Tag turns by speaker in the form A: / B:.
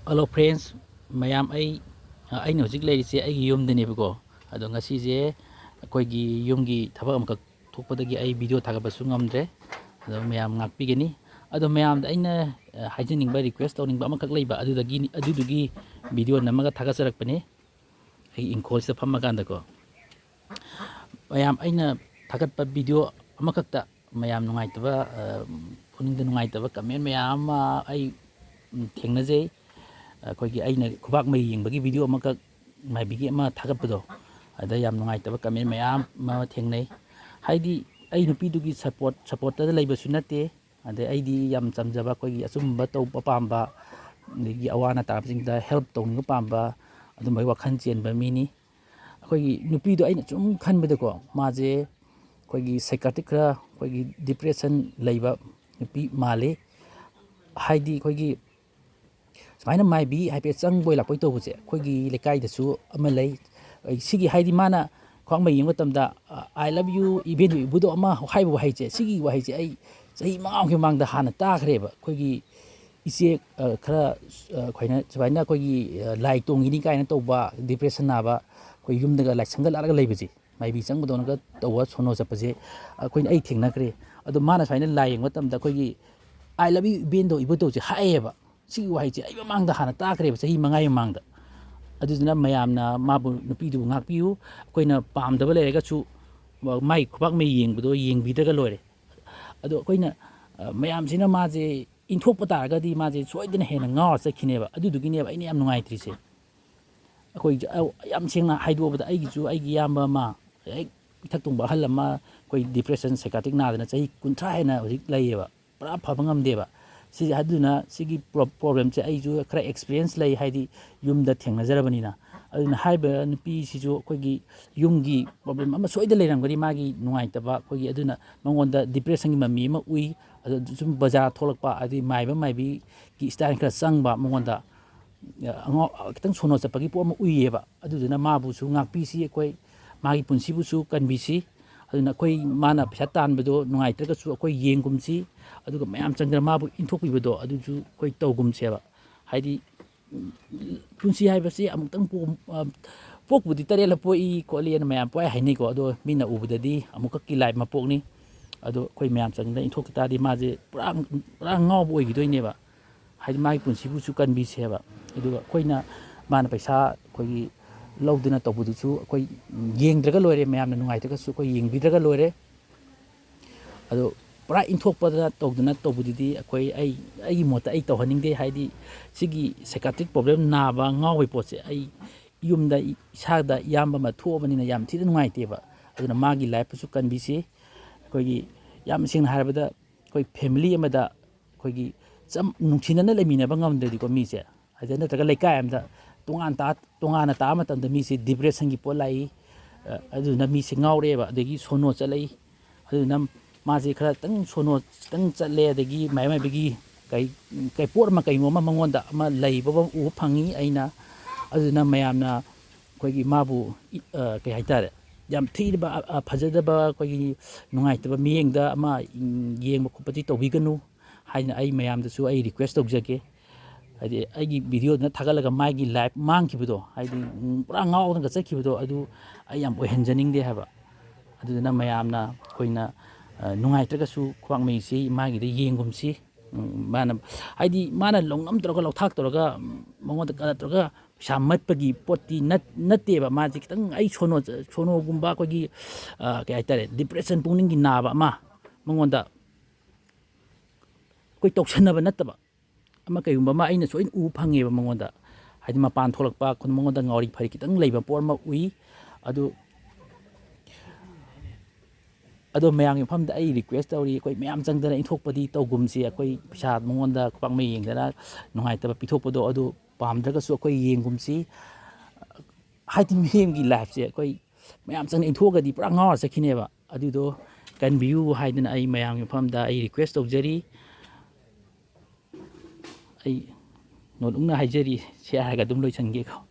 A: Hello friends, mayam aina hojik leirise aigi yumdanebako. Ado ngasije akoigi yumgi thabak amakak thokpadagi ai video thagabasu ngamdre. Ado mayam ngakpigani. Ado mayamda aina haijiningba request tawningba amakak leiba adudugi video namaga thagasarakpane. Ai inkholsida phammagandako. Mayam aina thagatpa video amakakta mayam nungaitaba puningda nungaitaba comment mayam ai thengnajai. ꯑꯩꯈꯣꯏꯒꯤ ꯑꯩꯅ ꯈꯨꯕꯥꯛ ꯃꯩ ꯌꯦꯡꯕꯒꯤ video ꯑꯃꯈꯛ ꯃꯥꯏꯕꯤꯒꯤ ꯑꯃ ꯊꯥꯒꯠꯄꯗꯣ ꯑꯗ ꯌꯥꯝ ꯅꯨꯡꯉꯥꯏꯇꯕ ꯀꯃꯦꯟ ꯃꯌꯥꯝ ꯑꯃ ꯊꯦꯡꯅꯩ ꯍꯥꯏꯗꯤ ꯑꯩ ꯅꯨꯄꯤꯗꯨꯒꯤ ꯁꯞꯄꯣꯔꯠꯇꯗ ꯂꯩꯕꯁꯨ ꯅꯠꯇꯦ ꯑꯗꯩ ꯑꯩꯗꯤ ꯌꯥꯝ ꯆꯝꯖꯕ ꯑꯩꯈꯣꯏꯒꯤ ꯑꯆꯨꯝꯕ ꯇꯧꯕ ꯄꯥꯝꯕ ꯑꯗꯒꯤ ꯑꯋꯥ ꯑꯅꯥ ꯇꯥꯕꯁꯤꯡꯗ ꯍꯦꯜꯞ ꯇꯧꯅꯤꯡꯕ ꯄꯥꯝꯕ ꯑꯗꯨꯝꯕꯒꯤ ꯋꯥꯈꯜ ꯆꯦꯟꯕ ꯃꯤꯅꯤ ꯑꯩꯈꯣꯏꯒꯤ ꯅꯨꯄꯤꯗꯣ ꯑꯩꯅ ꯁꯨꯝ ꯈꯟꯕꯗꯀꯣ ꯃꯥꯁꯦ ꯑꯩꯈꯣꯏꯒꯤ ꯁꯥꯏꯀꯥꯇ꯭ꯔꯤꯛ ꯈꯔ ꯑꯩꯈꯣꯏꯒꯤ ꯗꯤꯄ꯭ꯔꯦꯁꯟ ꯂꯩꯕ ꯅꯨꯄꯤ ꯃꯥꯜꯂꯤ ꯍꯥꯏꯗꯤ ꯑꯩꯈꯣꯏꯒꯤ ꯁꯨꯃꯥꯏꯅ ꯃꯥꯏꯕꯤ ꯍꯥꯏꯐꯦꯠ ꯆꯪꯕꯣꯏ ꯂꯥꯛꯄꯣꯏ ꯇꯧꯕꯁꯦ ꯑꯩꯈꯣꯏꯒꯤ ꯂꯩꯀꯥꯏꯗꯁꯨ ꯑꯃ ꯂꯩ ꯁꯤꯒꯤ ꯍꯥꯏꯗꯤ ꯃꯥꯅ ꯈ꯭ꯋꯥꯡ ꯃꯩ ꯌꯦꯡꯕ ꯃꯇꯝꯗ ꯑꯥꯏ ꯂꯚ ꯌꯨ ꯏꯕꯦꯟ ꯌꯨ ꯏꯕꯨꯗꯣ ꯑꯃ ꯍꯥꯏꯕ ꯋꯥꯍꯩꯁꯦ ꯁꯤꯒꯤ ꯋꯥꯍꯩꯁꯦ ꯑꯩ ꯆꯍꯤ ꯃꯉꯥꯃꯨꯛꯀꯤ ꯃꯃꯥꯡꯗ ꯍꯥꯟꯅ ꯇꯥꯈ꯭ꯔꯦꯕ ꯑꯩꯈꯣꯏꯒꯤ ꯏꯆꯦ ꯈꯔ ꯑꯩꯈꯣꯏꯅ ꯁꯨꯃꯥꯏꯅ ꯑꯩꯈꯣꯏꯒꯤ ꯂꯥꯏ ꯇꯣꯡꯉꯤꯅꯤ ꯀꯥꯏꯅ ꯇꯧꯕ ꯗꯤꯄ꯭ꯔꯦꯁꯟ ꯅꯥꯕ ꯑꯩꯈꯣꯏ ꯌꯨꯝꯗꯒ ꯂꯥꯏꯁꯪꯒ ꯂꯥꯠꯂꯒ ꯂꯩꯕꯁꯦ ꯃꯥꯏꯕꯤ ꯆꯪꯕꯗꯧꯅꯒ ꯇꯧꯕ ꯁꯣꯅꯣ ꯆꯠꯄꯁꯦ ꯑꯩꯈꯣꯏꯅ ꯑꯩ ꯊꯦꯡꯅꯈ꯭ꯔꯦ ꯑꯗꯣ ꯃꯥꯅ ꯁꯨꯃꯥꯏꯅ ꯂꯥꯏ ꯌꯦꯡꯕ ꯃꯇꯝꯗ ꯑꯩꯈꯣꯏꯒꯤ ꯑꯥꯏ ꯂꯚ ꯌꯨ ꯏꯕꯦꯟꯗꯣ ꯏꯕꯨꯗꯧꯁꯦ ꯍꯥꯏꯌꯦꯕ ꯁꯤꯒꯤ ꯋꯥꯍꯩꯁꯦ ꯑꯩ ꯃꯃꯥꯡꯗ ꯍꯥꯟꯅ ꯇꯥꯈ꯭ꯔꯦꯕ ꯆꯍꯤ 5 ꯃꯃꯥꯡꯗ ꯑꯗꯨꯗꯨꯅ ꯃꯌꯥꯝꯅ ꯃꯥꯕꯨ ꯅꯨꯄꯤꯗꯨꯕꯨ ꯉꯥꯛꯄꯤꯌꯨ ꯑꯩꯈꯣꯏꯅ ꯄꯥꯝꯗꯕ ꯂꯩꯔꯒꯁꯨ ꯃꯥꯏ ꯈꯨꯕꯥꯛ ꯃꯩ ꯌꯦꯡꯕꯗꯣ ꯌꯦꯡꯕꯤꯗ꯭ꯔꯒ ꯂꯣꯏꯔꯦ ꯑꯗꯣ ꯑꯩꯈꯣꯏꯅ ꯃꯌꯥꯝꯁꯤꯅ ꯃꯥꯁꯦ ꯏꯟꯊꯣꯛꯄ ꯇꯥꯔꯒꯗꯤ ꯃꯥꯁꯦ ꯁꯣꯏꯗꯅ ꯍꯦꯟꯅ ꯉꯥꯎꯔ ꯆꯠꯈꯤꯅꯦꯕ ꯑꯗꯨꯗꯨꯒꯤꯅꯦꯕ ꯑꯩꯅ ꯌꯥꯝ ꯅꯨꯡꯉꯥꯏꯇ꯭ꯔꯤꯁꯦ ꯑꯩꯈꯣꯏ ꯌꯥꯝ ꯁꯦꯡꯅ ꯍꯥꯏꯗꯣꯛꯑꯕꯗ ꯑꯩꯒꯤ ꯏꯌꯥꯝꯕ ꯑꯃ ꯍꯦꯛ ꯏꯊꯛ ꯊꯣꯡꯕ ꯑꯍꯜ ꯑꯃ ꯑꯩꯈꯣই ꯗꯤꯄ꯭ꯔꯦꯁꯟ ꯁꯥꯏꯀꯥꯇ꯭ꯔꯤꯛ ꯅꯥꯗꯅ ꯆꯍꯤ 30 ꯍꯦꯟꯅ ꯍꯧꯖꯤꯛ ꯂꯩꯌꯦꯕ ꯄꯨꯔꯥ ꯐꯕ ꯉꯝꯗꯦꯕ ꯁꯤꯁꯦ ꯑꯗꯨꯅ ꯁꯤꯒꯤ ꯄ꯭ꯔꯣꯕ꯭ꯂꯦꯝꯁꯦ ꯑꯩꯁꯨ ꯈꯔ ꯑꯦꯛꯁꯄꯤꯔꯤꯌꯦꯟꯁ ꯂꯩ ꯍꯥꯏꯗꯤ ꯌꯨꯝꯗ ꯊꯦꯡꯅꯖꯔꯕꯅꯤꯅ ꯑꯗꯨꯅ ꯍꯥꯏꯕ ꯅꯨꯄꯤꯁꯤꯁꯨ ꯑꯩꯈꯣꯏꯒꯤ ꯌꯨꯝꯒꯤ ꯄ꯭ꯔꯣꯕ꯭ꯂꯦꯝ ꯑꯃ ꯁꯣꯏꯗ ꯂꯩꯔꯝꯒꯅꯤ ꯃꯥꯒꯤ ꯅꯨꯡꯉꯥꯏꯇꯕ ꯑꯩꯈꯣꯏꯒꯤ ꯑꯗꯨꯅ ꯃꯉꯣꯟꯗ ꯗꯤꯄ꯭ꯔꯦꯁꯟꯒꯤ ꯃꯃꯤ ꯑꯃ ꯎꯏ ꯑꯗꯨ ꯁꯨꯝ ꯕꯖꯥꯔ ꯊꯣꯛꯂꯛꯄ ꯑꯗꯩ ꯃꯥꯏꯕꯤꯒꯤ ꯁ꯭ꯇꯥꯏꯜ ꯈꯔ ꯆꯪꯕ ꯃꯉꯣꯟꯗ ꯈꯤꯇꯪ ꯁꯣꯅꯣ ꯆꯠꯄꯒꯤ ꯄꯣꯠ ꯑꯃ ꯎꯏꯌꯦꯕ ꯑꯗꯨꯗꯨꯅ ꯃꯥꯕꯨꯁꯨ ꯉꯥꯛꯄꯤꯁꯤ ꯑꯩꯈꯣꯏ ꯃꯥꯒꯤ ꯄꯨꯟꯁꯤꯕꯨꯁꯨ ꯀꯟꯕꯤꯁꯤ ꯑꯗꯨꯅ ꯑꯩꯈꯣꯏ ꯃꯥꯅ ꯄꯩꯁꯥ ꯇꯥꯟꯕꯗꯣ ꯅꯨꯡꯉꯥꯏꯇ꯭ꯔꯒꯁꯨ ꯑꯩꯈꯣꯏ ꯌꯦꯡꯒꯨꯝꯁꯤ ꯑꯗꯨꯒ ꯃꯌꯥꯝ ꯆꯪꯗꯅ ꯃꯥꯕꯨ ꯏꯟꯊꯣꯛꯄꯤꯕꯗꯣ ꯑꯗꯨꯁꯨ ꯑꯩꯈꯣꯏ ꯇꯧꯒꯨꯝꯁꯦꯕ ꯍꯥꯏꯗꯤ ꯄꯨꯟꯁꯤ ꯍꯥꯏꯕꯁꯤ ꯑꯃꯨꯛꯇꯪ ꯄꯣꯛꯄꯨꯗꯤ 3ꯂꯛ ꯄꯣꯛꯏ ꯈꯣꯠꯂꯤꯅ ꯃꯌꯥꯝ ꯄꯣꯛꯑꯦ ꯍꯥꯏꯅꯩꯀꯣ ꯑꯗꯣ ꯃꯤꯅ ꯎꯕꯗꯗꯤ ꯑꯃꯨꯛꯈꯛꯀꯤ ꯂꯥꯏꯐ ꯃꯄꯣꯛꯅꯤ ꯑꯗꯣ ꯑꯩꯈꯣꯏ ꯃꯌꯥꯝ ꯆꯪꯗꯅ ꯏꯟꯊꯣꯛꯈꯤ ꯇꯥꯔꯗꯤ ꯃꯥꯁꯦ ꯄꯨꯔꯥ ꯉꯥꯎꯕ ꯑꯣꯏꯈꯤꯗꯣꯏꯅꯦꯕ ꯍꯥꯏꯗꯤ ꯃꯥꯒꯤ ꯄꯨꯟꯁꯤꯕꯨꯁꯨ ꯀꯟꯕꯤꯁꯦꯕ ꯑꯗꯨꯒ ꯑꯩꯈꯣꯏꯅ ꯃꯥꯅ ꯄꯩꯁా ꯑꯩꯈꯣꯏꯒꯤ ꯂꯧꯗꯨꯅ ꯇꯧꯕꯗꯨꯁꯨ ꯑꯩꯈꯣꯏ ꯌꯦꯡꯗ꯭ꯔꯒ ꯂꯣꯏꯔꯦ ꯃꯌꯥꯝꯅ ꯅꯨꯡꯉꯥꯏꯇ꯭ꯔꯒꯁꯨ ꯑꯩꯈꯣই ꯌꯦꯡꯕꯤꯗ꯭ꯔꯒ ꯂꯣꯏꯔꯦ ꯑꯗꯣ ꯄꯨꯔꯥ ꯏꯟꯊꯣꯛꯄꯗ ꯇꯧꯗꯅ ꯇꯧꯕꯗꯨꯗꯤ ꯑꯩꯈꯣꯏ ꯑꯩꯒꯤ ꯃꯣꯠꯇ ꯑꯩ ꯇꯧꯍꯟꯅꯤꯡꯗꯦ ꯍꯥꯏꯗꯤ ꯁꯤꯒꯤ ꯁꯥꯏꯀꯥꯇ꯭ꯔꯤꯛ ꯄ꯭ꯔꯣꯕ꯭ꯂꯦꯝ ꯅꯥꯕ ꯉꯥꯎꯕꯒꯤ ꯄꯣꯠꯁꯦ ꯑꯩ ꯌꯨꯝꯗ ꯏꯁꯥꯗ ꯏꯌꯥꯝꯕ ꯑꯃ ꯊꯣꯛꯑꯕꯅꯤꯅ ꯌꯥꯝ ꯊꯤꯅ ꯅꯨꯡꯉꯥꯏꯇꯦꯕ ꯑꯗꯨꯅ ꯃꯥꯒꯤ ꯂꯥꯏꯐꯄꯨꯁꯨ ꯀꯟꯕꯤꯁꯤ ꯑꯩꯈꯣꯏꯒꯤ ꯌꯥꯝ ꯁꯦꯡꯅ ꯍꯥꯏꯔꯕꯗ ꯑꯩꯈꯣꯏ ꯐꯦꯃꯤꯂꯤ ꯑꯃꯗ ꯑꯩꯈꯣꯏꯒꯤ ꯅꯨꯡꯁꯤꯅꯅ ꯂꯩꯃꯤꯟꯅꯕ ꯉꯝꯗ꯭ꯔꯗꯤꯀꯣ ꯃꯤꯁꯦ ꯍꯥꯏꯗꯤ ꯅꯠꯇ꯭ꯔꯒ ꯂꯩꯀꯥꯏ ꯑꯃꯗ ꯇꯣꯉꯥꯟꯅ ꯇꯥꯕ ꯃꯇꯝꯗ ꯃꯤꯁꯦ ꯗꯤꯄ꯭ꯔꯦꯁꯟꯒꯤ ꯄꯣꯠ ꯂꯥꯛꯏ ꯑꯗꯨꯗꯨꯅ ꯃꯤꯁꯦ ꯉꯥꯎꯔꯛꯑꯦꯕ ꯑꯗꯒꯤ ꯁꯣꯅꯣ ꯆꯠꯂꯛꯏ ꯑꯗꯨꯗꯨꯅ ꯃꯥꯁꯦ ꯈꯔꯇꯪ ꯁꯣꯅꯣꯈꯤꯇꯪ ꯆꯠꯂꯦ ꯑꯗꯒꯤ ꯃꯥꯏꯕꯤꯒꯤ ꯀꯩ ꯄꯣꯠ ꯑꯃ ꯀꯩꯅꯣ ꯑꯃ ꯃꯉꯣꯟꯗ ꯑꯃ ꯂꯩꯕ ꯎꯕ ꯐꯪꯉꯤ ꯑꯩꯅ ꯑꯗꯨꯅ ꯃꯌꯥꯝꯅ ꯑꯩꯈꯣꯏꯒꯤ ꯃꯥꯕꯨ ꯀꯩ ꯍꯥꯏꯇꯥꯔꯦ ꯌꯥꯝ ꯊꯤꯔꯕ ꯐꯖꯗꯕ ꯑꯩꯈꯣꯏꯒꯤ ꯅꯨꯡꯉꯥꯏꯇꯕ ꯃꯤꯠꯌꯦꯡꯗ ꯑꯃ ꯌꯦꯡꯕ ꯈꯣꯠꯄꯗꯤ ꯇꯧꯕꯤꯒꯅꯨ ꯍꯥꯏꯅ ꯑꯩ ꯃꯌꯥꯝꯗꯁꯨ ꯑꯩ ꯔꯤꯀ꯭ꯋꯦꯁ ꯇꯧꯖꯒꯦ ꯍꯥꯏꯗꯤ ꯑꯩꯒꯤ ꯚꯤꯗꯤꯑꯣꯗꯨꯅ ꯊꯥꯒꯠꯂꯒ ꯃꯥꯒꯤ ꯂꯥꯏꯐ ꯃꯥꯡꯈꯤꯕꯗꯣ ꯍꯥꯏꯗꯤ ꯄꯨꯔꯥ ꯉꯥꯎꯗꯅꯒ ꯆꯠꯈꯤꯕꯗꯣ ꯑꯗꯨ ꯑꯩ ꯌꯥꯝ ꯑꯣꯏꯍꯟꯖꯅꯤꯡꯗꯦ ꯍꯥꯏꯕ ꯑꯗꯨꯗꯨꯅ ꯃꯌꯥꯝꯅ ꯑꯩꯈꯣꯏꯅ ꯅꯨꯡꯉꯥꯏꯇ꯭ꯔꯒꯁꯨ ꯈ꯭ꯋꯥꯡ ꯃꯩꯁꯤ ꯃꯥꯒꯤꯗ ꯌꯦꯡꯒꯨꯝꯁꯤ ꯃꯥꯅ ꯍꯥꯏꯗꯤ ꯃꯥꯅ ꯂꯧꯅꯝ ꯇꯧꯔꯒ ꯂꯧꯊꯥꯛ ꯇꯧꯔꯒ ꯃꯉꯣꯟꯗ ꯀꯩꯅꯣ ꯇꯧꯔꯒ ꯄꯩꯁꯥ ꯃꯠꯄꯒꯤ ꯄꯣꯠꯇꯤ ꯅꯠꯇꯦꯕ ꯃꯥꯁꯦ ꯈꯤꯇꯪ ꯑꯩ ꯁꯣꯅꯣꯒꯨꯝꯕ ꯑꯩꯈꯣꯏꯒꯤ ꯀꯩ ꯍꯥꯏꯇꯥꯔꯦ ꯗꯤꯄ꯭ꯔꯦꯁꯟ ꯄꯨꯛꯅꯤꯡꯒꯤ ꯅꯥꯕ ꯑꯃ ꯃꯉꯣꯟꯗ ꯑꯩꯈꯣꯏ ꯇꯧꯁꯟꯅꯕ ꯅꯠꯇꯕ ꯑꯃ ꯀꯩꯒꯨꯝꯕ ꯑꯃ ꯑꯩꯅ ꯁꯣꯏꯅ ꯎꯕ ꯐꯪꯉꯦꯕ ꯃꯉꯣꯟꯗ ꯍꯥꯏꯗꯤ ꯃꯄꯥꯟ ꯊꯣꯛꯂꯛꯄ ꯃꯉꯣꯟꯗ ꯉꯥꯎꯔꯤ ꯐꯩ ꯈꯤꯇꯪ ꯂꯩꯕ ꯄꯣꯠ ꯑꯃ ꯎꯏ ꯑꯗꯣ ꯃꯌꯥꯝꯒꯤ ꯃꯐꯝꯗ ꯑꯩ ꯔꯤꯀ꯭ꯋꯦꯁ ꯇꯧꯔꯤ ꯑꯩꯈꯣꯏ ꯃꯌꯥꯝ ꯆꯪꯗꯅ ꯏꯟꯊꯣꯛꯄꯗꯤ ꯇꯧꯒꯨꯝꯁꯤ ꯑꯩꯈꯣꯏ ꯄꯩꯁꯥ ꯃꯉꯣꯟꯗ ꯈꯨꯄꯥꯛ ꯃꯩ ꯌꯦꯡꯗꯅ ꯅꯨꯡꯉꯥꯏꯇꯕ ꯄꯤꯊꯣꯛꯄꯗꯣ ꯑꯗꯨ ꯄꯥꯝꯗ꯭ꯔꯒꯁꯨ ꯑꯩꯈꯣꯏ ꯌꯦꯡꯒꯨꯝꯁꯤ ꯍꯥꯏꯗꯤ ꯃꯤꯑꯃꯒꯤ ꯂꯥꯏꯐꯁꯦ ꯑꯩꯈꯣꯏ ꯃꯌꯥꯝ ꯆꯪꯅ ꯏꯟꯊꯣꯛꯑꯒꯗꯤ ꯄꯨꯔꯥ ꯉꯥꯎꯔ ꯆꯠꯈꯤꯅꯦꯕ ꯑꯗꯨꯗꯣ ꯀꯟꯕꯤꯌꯨ ꯍꯥꯏꯗꯅ ꯑꯩ ꯃꯌꯥꯝꯒꯤ ꯃꯐꯝꯗ ꯑꯩ ꯔꯤꯀ꯭ꯋꯦꯁ ꯇꯧꯖꯔꯤ ꯑꯩ ꯅꯣꯠ ꯎꯛꯅ ꯍꯥꯏꯖꯔꯤ ꯁꯤ ꯍꯥꯏꯔꯒ ꯑꯗꯨꯝ ꯂꯣꯏꯁꯤꯟꯒꯦꯀꯣ